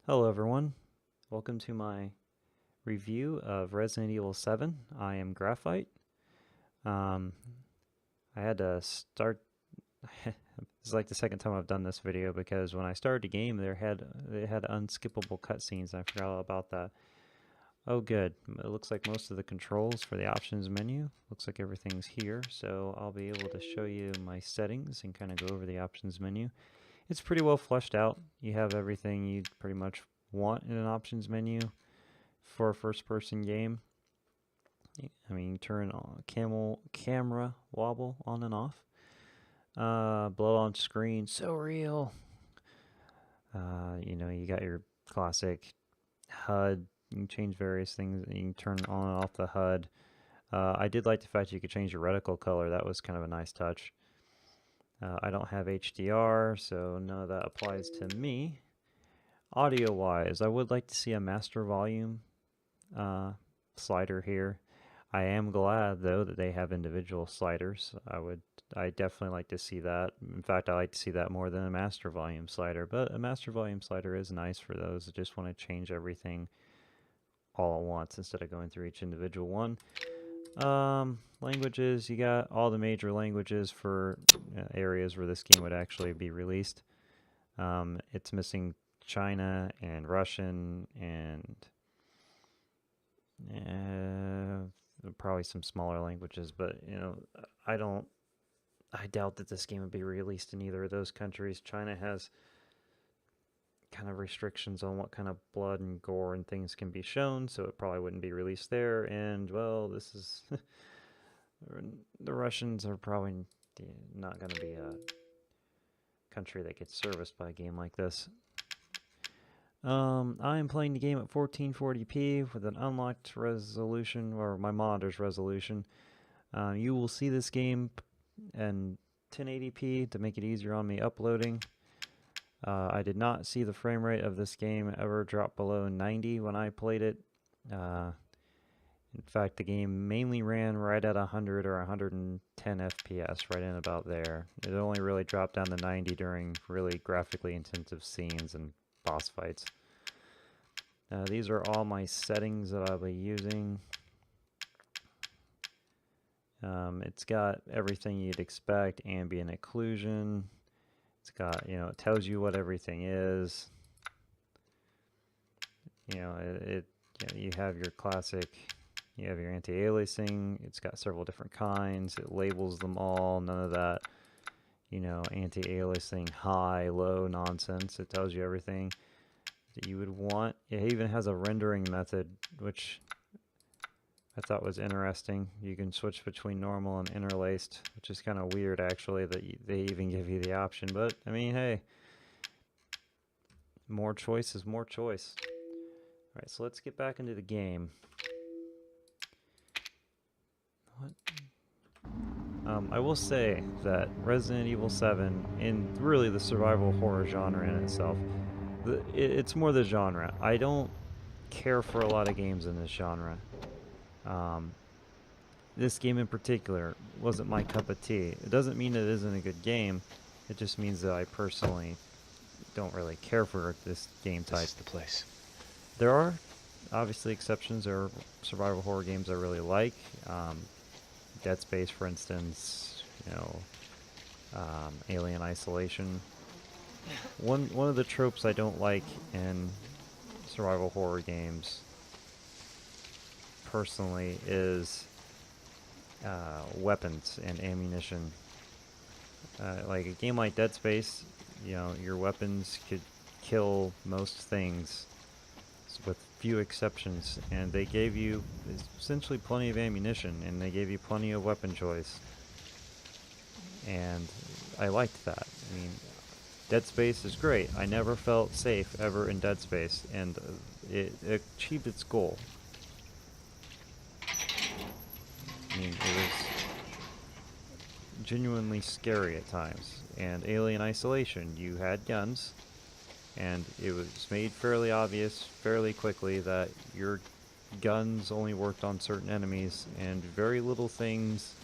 Hello everyone, welcome to my review of Resident Evil 7. I am Graphite. Um, I had to start, this is like the second time I've done this video because when I started the game they had unskippable cutscenes and I forgot all about that. Oh good, it looks like most of the controls for the options menu, looks like everything's here, so I'll be able to show you my settings and kind of go over the options menu. It's pretty well fleshed out. You have everything you pretty much want in an options menu for a first-person game. I mean, you turn on camera wobble on and off. Blood on screen, so real. You got your classic HUD. You can change various things. You can turn on and off the HUD. I did like the fact you could change your reticle color. That was kind of a nice touch. I don't have HDR, so none of that applies to me. Audio-wise, I would like to see a master volume slider here. I am glad though that they have individual sliders. I definitely like to see that. In fact, I like to see that more than a master volume slider, but a master volume slider is nice for those that just want to change everything all at once instead of going through each individual one. Languages, you got all the major languages for areas where this game would actually be released. It's missing China and Russian and probably some smaller languages, but I doubt that this game would be released in either of those countries. China has kind of restrictions on what kind of blood and gore and things can be shown, so it probably wouldn't be released there. And well, this is the Russians are probably not going to be a country that gets serviced by a game like this. I am playing the game at 1440p with an unlocked resolution, or my monitor's resolution. You will see this game in 1080p to make it easier on me uploading. I did not see the frame rate of this game ever drop below 90 when I played it. In fact, the game mainly ran right at 100 or 110 FPS, right in about there. It only really dropped down to 90 during really graphically intensive scenes and boss fights. These are all my settings that I'll be using. It's got everything you'd expect: ambient occlusion. It's got, it tells you what everything is. You have your classic, you have your anti-aliasing. It's got several different kinds. It labels them all. None of that, anti-aliasing high, low nonsense. It tells you everything that you would want. It even has a rendering method, which I thought was interesting. You can switch between normal and interlaced, which is kind of weird actually that they even give you the option, but I mean, hey, more choice is more choice. Alright, so let's get back into the game. I will say that Resident Evil 7, and really the survival horror genre in itself, it's more the genre. I don't care for a lot of games in this genre. This game in particular wasn't my cup of tea. It doesn't mean it isn't a good game. It just means that I personally don't really care for this game type. This is the place. There are obviously exceptions. There are survival horror games I really like. Dead Space, for instance. Alien Isolation. One of the tropes I don't like in survival horror games, personally, is weapons and ammunition. Like a game like Dead Space, your weapons could kill most things, with few exceptions, and they gave you essentially plenty of ammunition, and they gave you plenty of weapon choice, and I liked that. I mean, Dead Space is great. I never felt safe ever in Dead Space, and it achieved its goal. I mean, it was genuinely scary at times. And Alien Isolation, you had guns, and it was made fairly obvious fairly quickly that your guns only worked on certain enemies, and very little things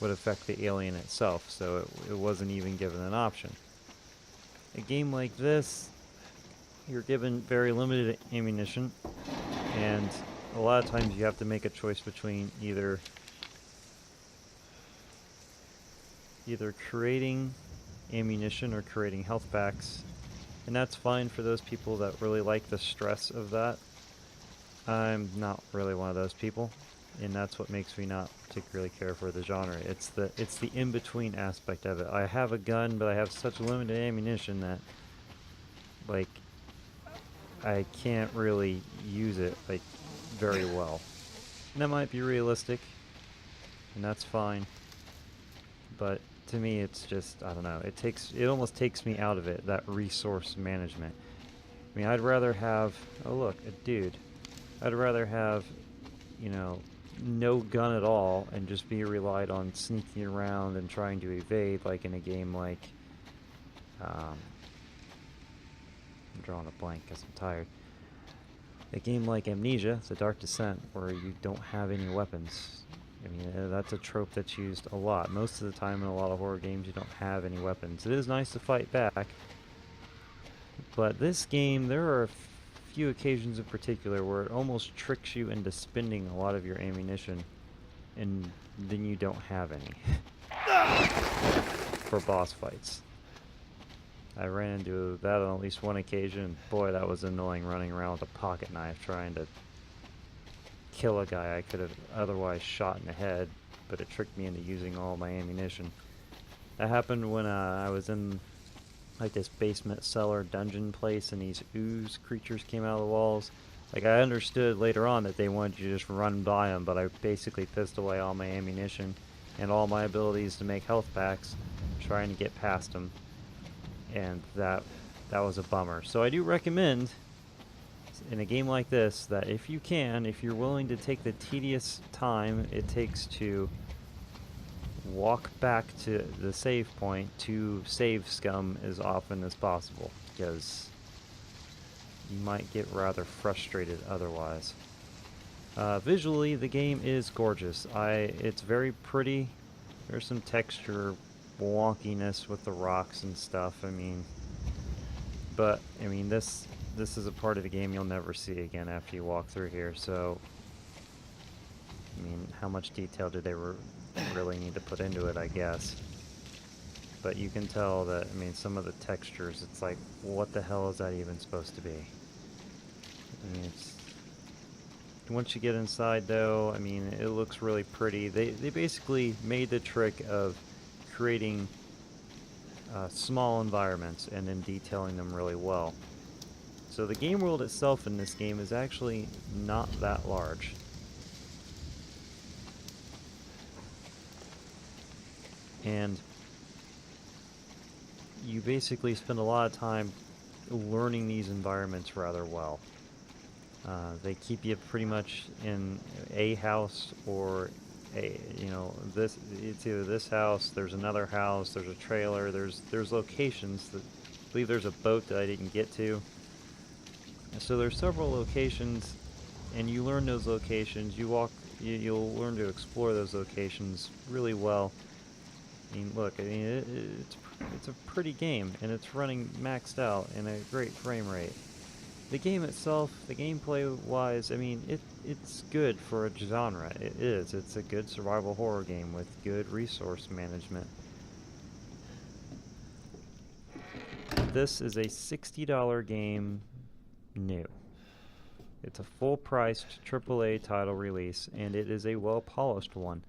would affect the alien itself, so it wasn't even given an option. A game like this, you're given very limited ammunition, and a lot of times you have to make a choice between either creating ammunition or creating health packs, and that's fine for those people that really like the stress of that. I'm not really one of those people, and that's what makes me not particularly care for the genre. It's the in-between aspect of it. I have a gun, but I have such limited ammunition that, like, I can't really use it, like, very well. And that might be realistic, and that's fine. But to me, it's just, I don't know, it almost takes me out of it, that resource management. I mean, I'd rather have, oh look, a dude. I'd rather have, you know, no gun at all and just be relied on sneaking around and trying to evade, like in a game like, I'm drawing a blank because I'm tired. A game like Amnesia, The Dark Descent, where you don't have any weapons. I mean, that's a trope that's used a lot. Most of the time in a lot of horror games, you don't have any weapons. It is nice to fight back, but this game, there are a few occasions in particular where it almost tricks you into spending a lot of your ammunition, and then you don't have any for boss fights. I ran into that on at least one occasion. Boy, that was annoying, running around with a pocket knife trying to kill a guy I could have otherwise shot in the head, but it tricked me into using all my ammunition. That happened when I was in like this basement cellar dungeon place, and these ooze creatures came out of the walls. Like, I understood later on that they wanted you to just run by them, but I basically pissed away all my ammunition and all my abilities to make health packs trying to get past them, and that was a bummer. So I do recommend in a game like this that if you're willing to take the tedious time it takes to walk back to the save point to save scum as often as possible, because you might get rather frustrated otherwise. Visually, the game is gorgeous. It's very pretty. There's some texture wonkiness with the rocks and stuff. But this is a part of the game you'll never see again after you walk through here. So, how much detail did they really need to put into it, I guess. But you can tell that, some of the textures, it's like, what the hell is that even supposed to be? Once you get inside, though, it looks really pretty. They basically made the trick of creating small environments and then detailing them really well. So the game world itself in this game is actually not that large. And you basically spend a lot of time learning these environments rather well. They keep you pretty much in a house or it's either this house, there's another house, there's a trailer, there's locations that, I believe there's a boat that I didn't get to. So there's several locations, and you learn those locations. You'll learn to explore those locations really well. It's a pretty game, and it's running maxed out in a great frame rate. The game itself, the gameplay-wise, it's good for a genre. It is. It's a good survival horror game with good resource management. This is a $60 game new. It's a full-priced AAA title release, and it is a well-polished one.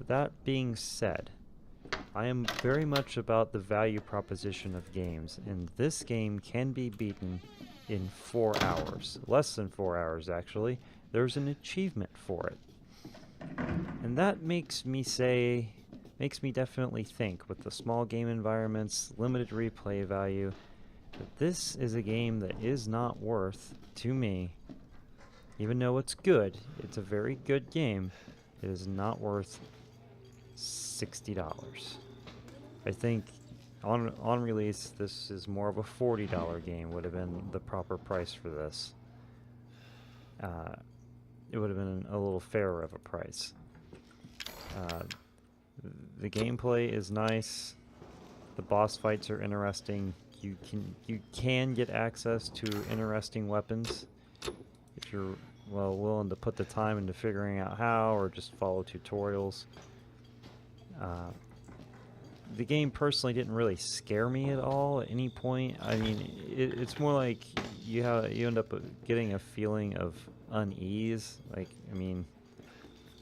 That being said, I am very much about the value proposition of games, and this game can be beaten in 4 hours. Less than 4 hours, actually. There's an achievement for it. And that makes me definitely think, with the small game environments, limited replay value, that this is a game that is not worth, to me, even though it's good, it's a very good game, it is not worth $60. I think on release, this is more of a $40 game, would have been the proper price for this. It would have been a little fairer of a price. The gameplay is nice. The boss fights are interesting. you can get access to interesting weapons if you're willing to put the time into figuring out how, or just follow tutorials. The game personally didn't really scare me at all at any point. I mean, it's more like you end up getting a feeling of unease. Like, I mean,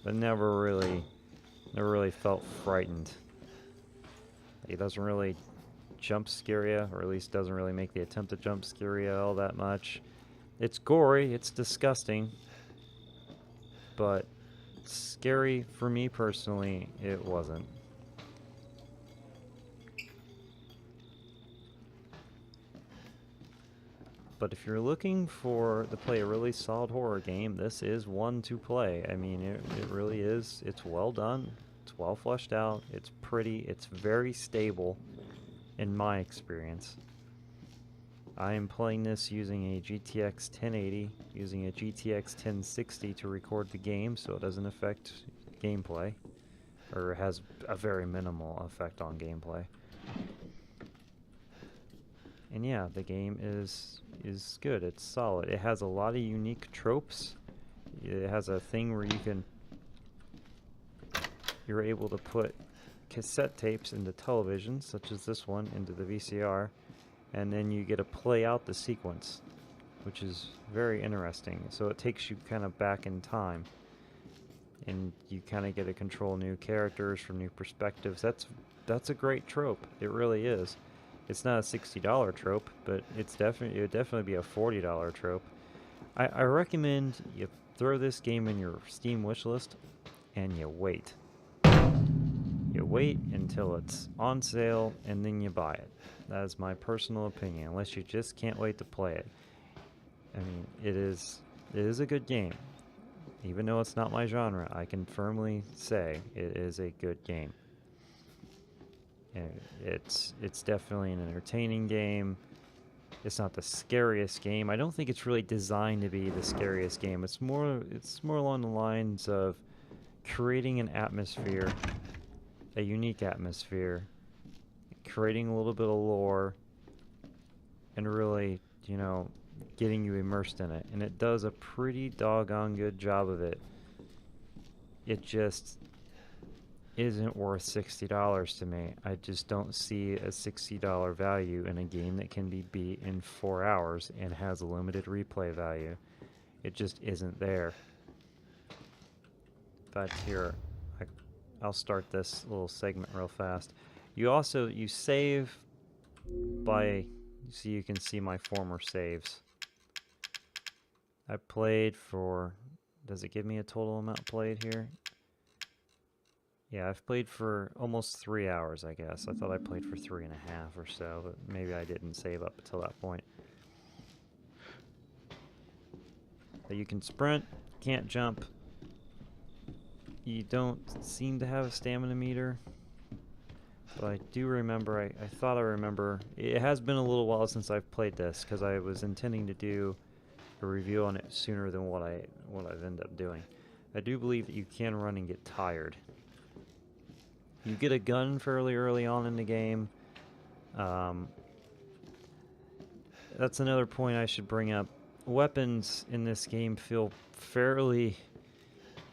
but never really felt frightened. It doesn't really jump scare you, or at least doesn't really make the attempt to jump scare you all that much. It's gory, it's disgusting, but scary for me personally, it wasn't. But if you're looking to play a really solid horror game, this is one to play. I mean, it really is. It's well done. It's well fleshed out. It's pretty. It's very stable, in my experience. I am playing this using a GTX 1080, using a GTX 1060 to record the game, so it doesn't affect gameplay, or has a very minimal effect on gameplay. And yeah, the game is good. It's solid. It has a lot of unique tropes. It has a thing where you're able to put cassette tapes into televisions, such as this one, into the VCR, and then you get to play out the sequence, which is very interesting. So it takes you kind of back in time, and you kind of get to control new characters from new perspectives. That's a great trope. It really is. It's not a $60 trope, but it would definitely be a $40 trope. I recommend you throw this game in your Steam wishlist and you wait. You wait until it's on sale and then you buy it. That is my personal opinion, unless you just can't wait to play it. I mean, it is a good game. Even though it's not my genre, I can firmly say it is a good game. It's definitely an entertaining game. It's not the scariest game. I don't think it's really designed to be the scariest game. It's more along the lines of creating an atmosphere, a unique atmosphere, creating a little bit of lore, and really, getting you immersed in it. And it does a pretty doggone good job of it. It just isn't worth $60 to me. I just don't see a $60 value in a game that can be beat in 4 hours and has a limited replay value. It just isn't there. But here, I'll start this little segment real fast. You save by, so you can see my former saves. I played for, does it give me a total amount played here? Yeah, I've played for almost 3 hours, I guess. I thought I played for 3.5 or so, but maybe I didn't save up until that point. But you can sprint, can't jump. You don't seem to have a stamina meter. But I do remember, I thought I remember, it has been a little while since I've played this, because I was intending to do a review on it sooner than what I've ended up doing. I do believe that you can run and get tired. You get a gun fairly early on in the game. That's another point I should bring up. Weapons in this game feel fairly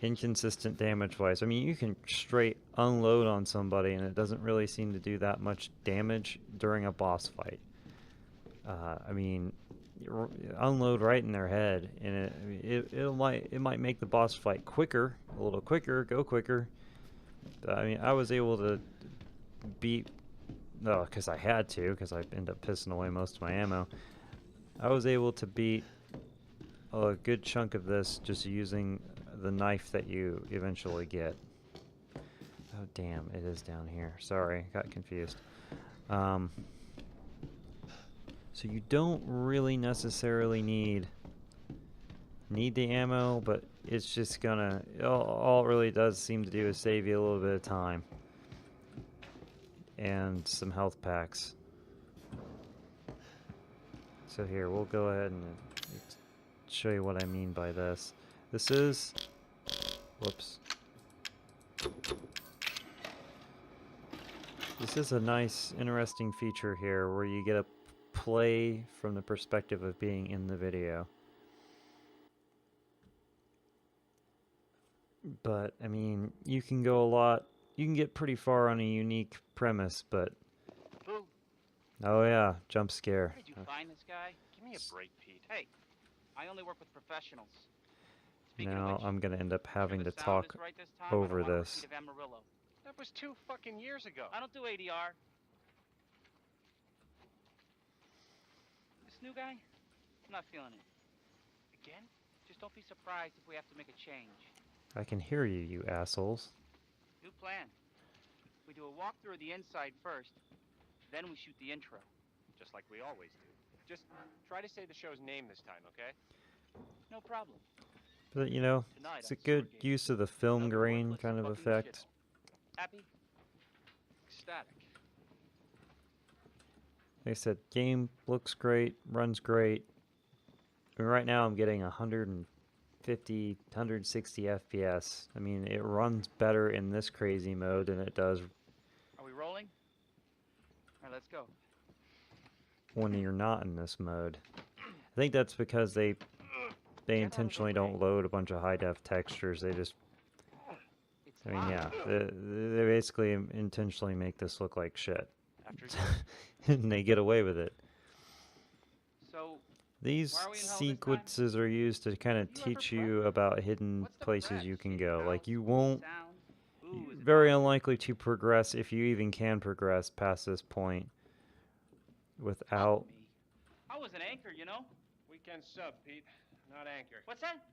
inconsistent damage-wise. I mean, you can straight unload on somebody and it doesn't really seem to do that much damage during a boss fight. I mean, unload right in their head, and it might make the boss fight quicker, a little quicker, go quicker. I mean, I was able to beat, because I had to, because I ended up pissing away most of my ammo. I was able to beat a good chunk of this just using the knife that you eventually get. Oh, damn, it is down here. Sorry, got confused. So you don't really necessarily need the ammo, but it's just gonna, all it really does seem to do is save you a little bit of time and some health packs. So here, we'll go ahead and show you what I mean by this. This is, whoops, this is a nice, interesting feature here where you get a play from the perspective of being in the video. But, I mean, you can go a lot, you can get pretty far on a unique premise, but... Boo. Oh yeah, jump scare. Where did you find this guy? Give me a break, Pete. Hey, I only work with professionals. Speaking Now of which, I'm gonna end up having sure to the sound talk is right this time? over I don't want a this. repeat of Amarillo. That was 2 fucking years ago. I don't do ADR. This new guy? I'm not feeling it. Again? Just don't be surprised if we have to make a change. I can hear you, you assholes. New plan. We do a walkthrough of the inside first, then we shoot the intro. Just like we always do. Just try to say the show's name this time, okay? No problem. But, you know, Tonight it's a on good Sword use of the film Another grain worthless kind of fucking effect. shithole. Happy? Ecstatic. Like I said, game looks great, runs great. I mean, right now I'm getting 150, 160 FPS. I mean, it runs better in this crazy mode than it does Are we rolling? All right, let's go. when you're not in this mode. I think that's because they intentionally don't load a bunch of high def textures. They just, I mean, yeah, they basically intentionally make this look like shit. And they get away with it. So, These sequences are used to kind of teach you about hidden places you can go. Like, you won't, very unlikely to progress, if you even can progress past this point without... I was an anchor, you know? Weekend sub, Pete. Not anchor. What's that?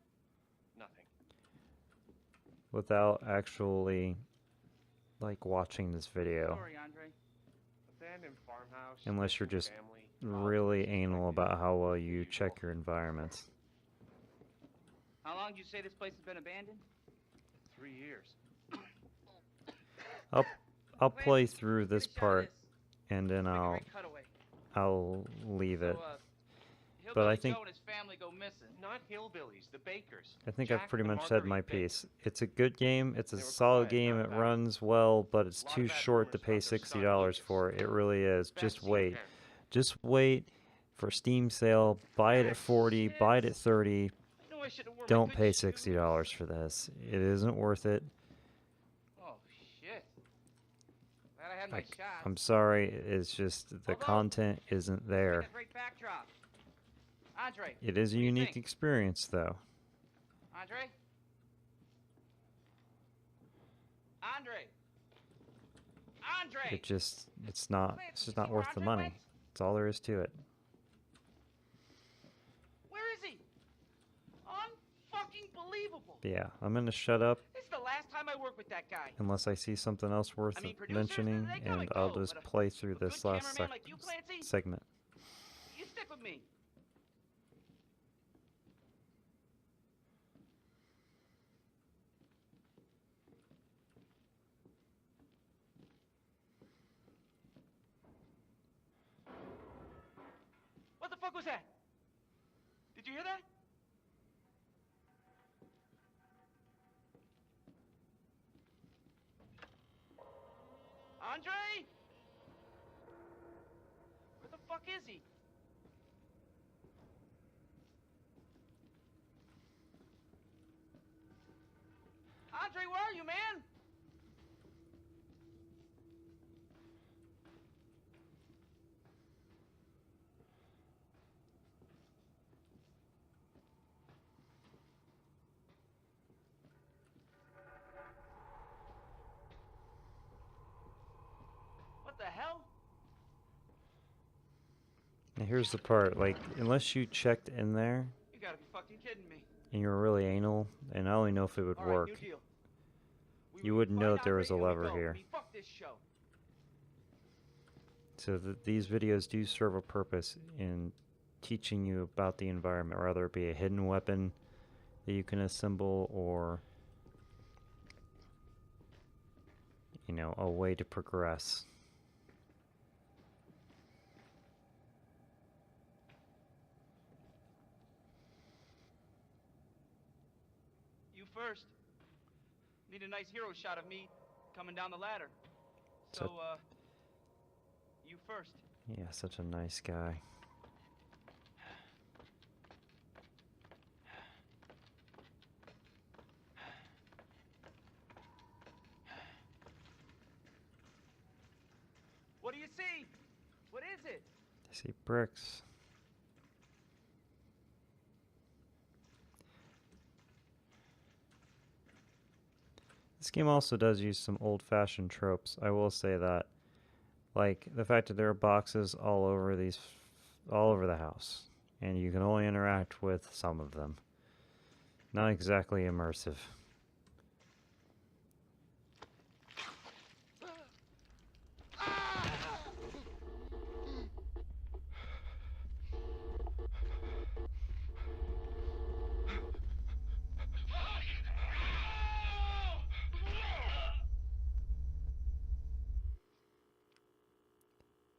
Nothing. Without actually, like, watching this video. Sorry, Andre. Abandoned farmhouse. Unless you're just family, really anal about how well you check your environments. How long did you say this place has been abandoned? 3 years. I'll play through this part and then I'll leave it. But I think Not hillbillies, the bakers. I think I've pretty much said my piece. It's a good game. It's a solid game. It runs well, but it's too short to pay $60 for it. It really is. Just wait. Just wait for Steam sale. Buy it at 40. Buy it at 30. Don't pay $60 for this. It isn't worth it. Oh shit! Glad I had my shot. I'm sorry. It's just the content isn't there. Andre, It is a unique experience, though. Andre? It's just not worth the money. That's all there is to it. Where is he? Unfucking believable. But yeah, I'm gonna shut up This is the last time I work with that guy. unless I see something else worth mentioning, and I'll just play through this last segment. You stick with me. What the fuck was that? Did you hear that? Andre? Where the fuck is he? Andre, where are you, man? What the hell? Now here's the part, like, unless you checked in there, You gotta be fucking kidding me. and you were really anal, and I only know if it would All right, work, new deal. you wouldn't know that there was a Andre, here we lever go. here. I mean, fuck this show. So these videos do serve a purpose in teaching you about the environment, whether it be a hidden weapon that you can assemble or, you know, a way to progress. You first. Need a nice hero shot of me coming down the ladder. So, you first. Yeah, such a nice guy. see? What is it? I see bricks. This game also does use some old-fashioned tropes. I will say that, like the fact that there are boxes all over all over the house, and you can only interact with some of them. Not exactly immersive.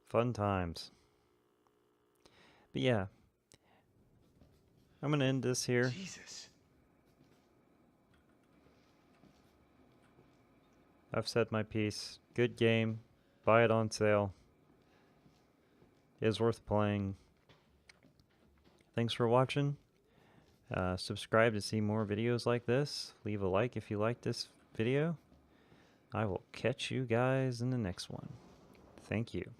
Fun times. But yeah, I'm gonna end this here. Jesus. I've said my piece. Good game. Buy it on sale. It is worth playing. Thanks for watching. Subscribe to see more videos like this. Leave a like if you like this video. I will catch you guys in the next one. Thank you.